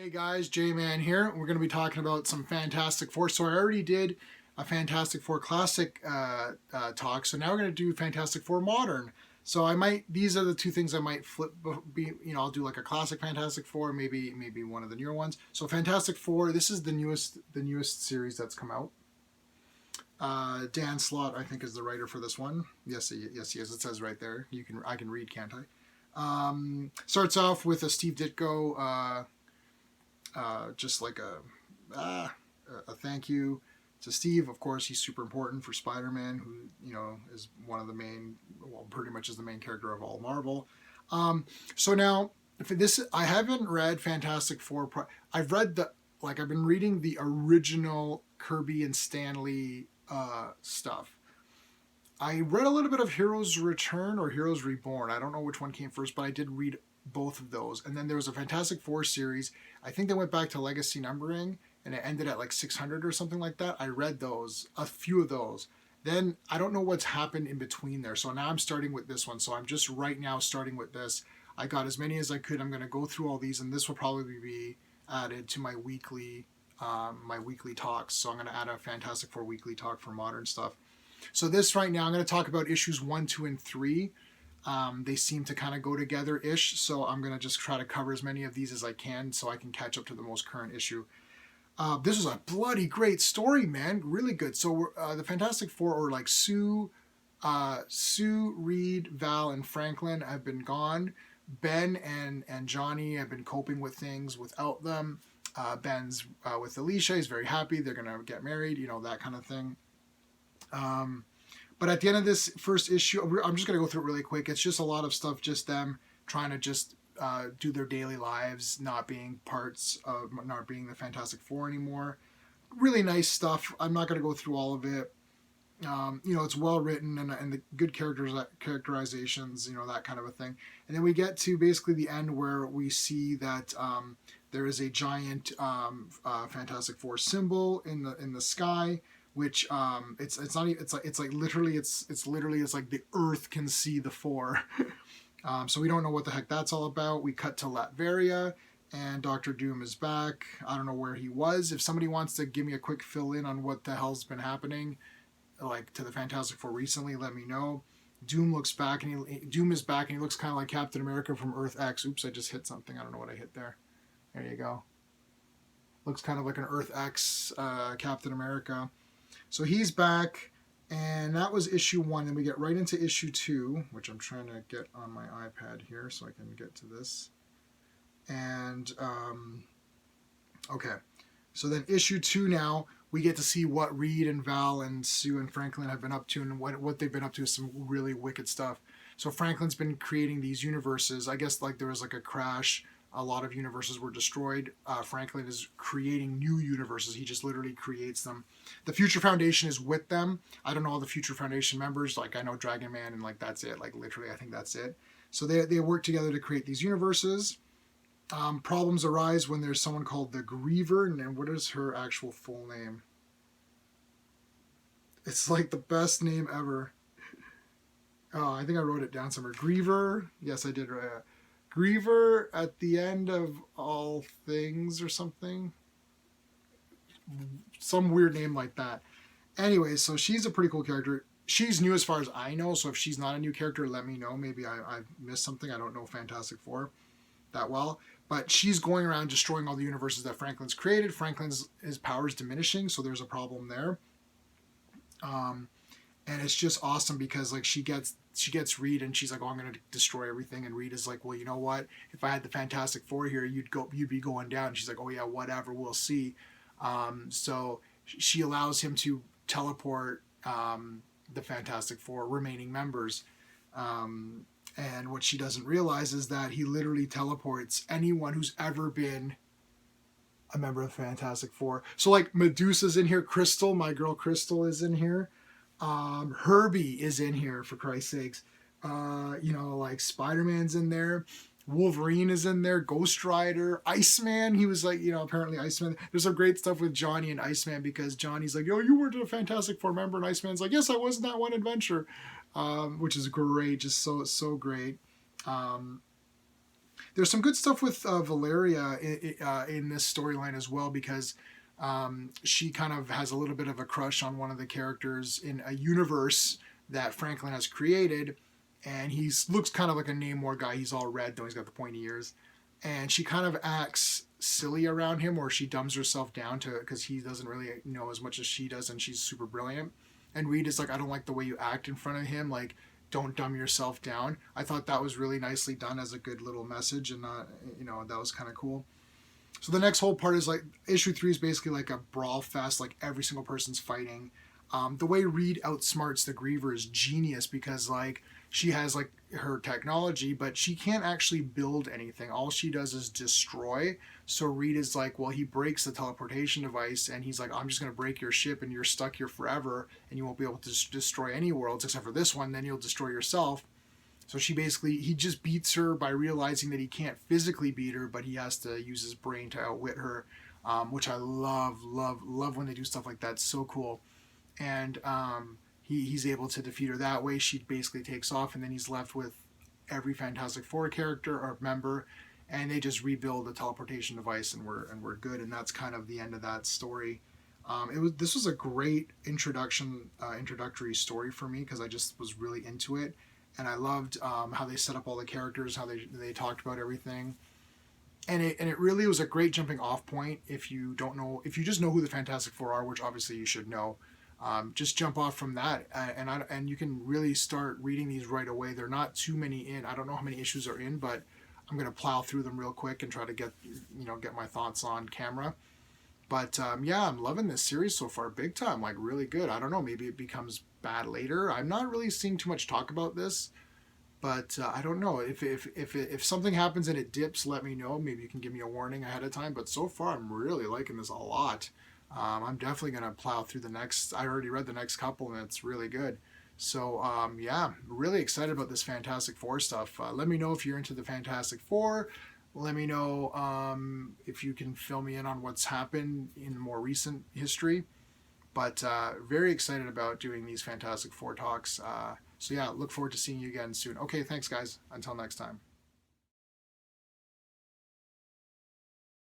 Hey guys, J-Man here. We're going to be talking about some Fantastic Four. So I already did a Fantastic Four classic talk. So now we're going to do Fantastic Four modern. So these are the two things I might flip. I'll do like a classic Fantastic Four, maybe one of the newer ones. So Fantastic Four. This is the newest series that's come out. Dan Slott, I think, is the writer for this one. Yes, he is. It says right there. I can read, can't I? Starts off with a Steve Ditko. Just like a thank you to Steve. Of course, he's super important for Spider-Man, who is one of the main, well, pretty much is the main character of all Marvel. So now, for this, I haven't read Fantastic Four. I've read I've been reading the original Kirby and Stan Lee stuff. I read a little bit of Heroes Return or Heroes Reborn. I don't know which one came first, but I did read both of those. And then there was a Fantastic Four series. I think they went back to legacy numbering and it ended at like 600 or something like that. I read a few of those. Then I don't know what's happened in between there. So now I'm starting with this one. So I'm just right now starting with this. I got as many as I could. I'm going to go through all these, and this will probably be added to my weekly talks. So I'm going to add a Fantastic Four weekly talk for modern stuff. So this right now, I'm going to talk about issues 1, 2, and 3. They seem to kind of go together-ish, so I'm going to just try to cover as many of these as I can so I can catch up to the most current issue. This was a bloody great story, man. Really good. So the Fantastic Four, or like Sue, Reed, Val, and Franklin have been gone. Ben and Johnny have been coping with things without them. Ben's with Alicia. He's very happy. They're going to get married, that kind of thing. But at the end of this first issue, I'm just going to go through it really quick. It's just a lot of stuff, just them trying to just do their daily lives, not being the Fantastic Four anymore. Really nice stuff. I'm not going to go through all of it. It's well written and the good characterizations, that kind of a thing. And then we get to basically the end where we see that there is a giant Fantastic Four symbol in the sky, which it's literally the Earth can see the four. So we don't know what the heck that's all about. We cut to Latveria, and Doctor Doom is back. I don't know where he was. If somebody wants to give me a quick fill in on what the hell's been happening, like to the Fantastic Four recently, let me know. Doom is back, and he looks kind of like Captain America from Earth X. Oops, I just hit something. I don't know what I hit there. There you go. Looks kind of like an Earth X Captain America. So he's back, and that was issue 1. Then we get right into issue 2, which I'm trying to get on my iPad here so I can get to this. And, okay. So then issue 2 now, we get to see what Reed and Val and Sue and Franklin have been up to, and what they've been up to is some really wicked stuff. So Franklin's been creating these universes. I guess like there was like a crash. A lot of universes were destroyed. Franklin is creating new universes. He just literally creates them. The Future Foundation is with them. I don't know all the Future Foundation members. Like I know Dragon Man, and like that's it. Like literally, I think that's it. So they work together to create these universes. Problems arise when there's someone called the Griever, and what is her actual full name? It's like the best name ever. Oh, I think I wrote it down somewhere. Griever. Yes, I did. Griever at the end of all things or something. Some weird name like that. Anyway, so she's a pretty cool character. She's new as far as I know, so if she's not a new character, let me know. Maybe I've missed something. I don't know Fantastic Four that well. But she's going around destroying all the universes that Franklin's created. His power is diminishing, so there's a problem there. And it's just awesome because like she gets Reed and she's like, oh, I'm gonna destroy everything, and Reed is like, well, you know what, if I had the Fantastic Four here, you'd be going down. And she's like, oh yeah, whatever, we'll see. So she allows him to teleport the Fantastic Four remaining members, and what she doesn't realize is that he literally teleports anyone who's ever been a member of the Fantastic Four. So like Medusa's in here, Crystal, my girl Crystal, is in here. Herbie is in here, for Christ's sakes. Like Spider-Man's in there. Wolverine is in there. Ghost Rider. Iceman. He was like, apparently Iceman. There's some great stuff with Johnny and Iceman because Johnny's like, yo, you weren't a Fantastic Four member. And Iceman's like, yes, I was in that one adventure. Which is great. Just so great. There's some good stuff with Valeria in this storyline as well, because she kind of has a little bit of a crush on one of the characters in a universe that Franklin has created, and he looks kind of like a Namor guy. He's all red, though he's got the pointy ears, and she kind of acts silly around him, or she dumbs herself down to because he doesn't really know as much as she does, and she's super brilliant. And Reed is like, I don't like the way you act in front of him. Like, don't dumb yourself down. I thought that was really nicely done as a good little message, and that was kind of cool. So the next whole part is like issue 3 is basically like a brawl fest, like every single person's fighting. The way Reed outsmarts the Griever is genius, because like she has like her technology, but she can't actually build anything. All she does is destroy. So Reed is like, well, he breaks the teleportation device, and he's like, I'm just going to break your ship, and you're stuck here forever, and you won't be able to destroy any worlds except for this one. Then you'll destroy yourself. So he just beats her by realizing that he can't physically beat her, but he has to use his brain to outwit her, which I love when they do stuff like that. It's so cool. And he's able to defeat her that way. She basically takes off, and then he's left with every Fantastic Four character or member, and they just rebuild the teleportation device, and we're good. And that's kind of the end of that story. This was a great introductory story for me, because I just was really into it, and I loved how they set up all the characters, how they talked about everything. And it really was a great jumping off point. If you just know who the Fantastic Four are, which obviously you should know, just jump off from that, and you can really start reading these right away. They're not too many in. I don't know how many issues are in, but I'm gonna plow through them real quick and try to get my thoughts on camera. But yeah, I'm loving this series so far, big time. Like really good. I don't know, maybe it becomes bad later. I'm not really seeing too much talk about this, but I don't know if something happens and it dips. Let me know. Maybe you can give me a warning ahead of time. But so far, I'm really liking this a lot. I'm definitely gonna plow through the next. I already read the next couple, and it's really good. So yeah, really excited about this Fantastic Four stuff. Let me know if you're into the Fantastic Four. Let me know if you can fill me in on what's happened in more recent history. But very excited about doing these Fantastic Four talks. So yeah, look forward to seeing you again soon. Okay, thanks guys. Until next time.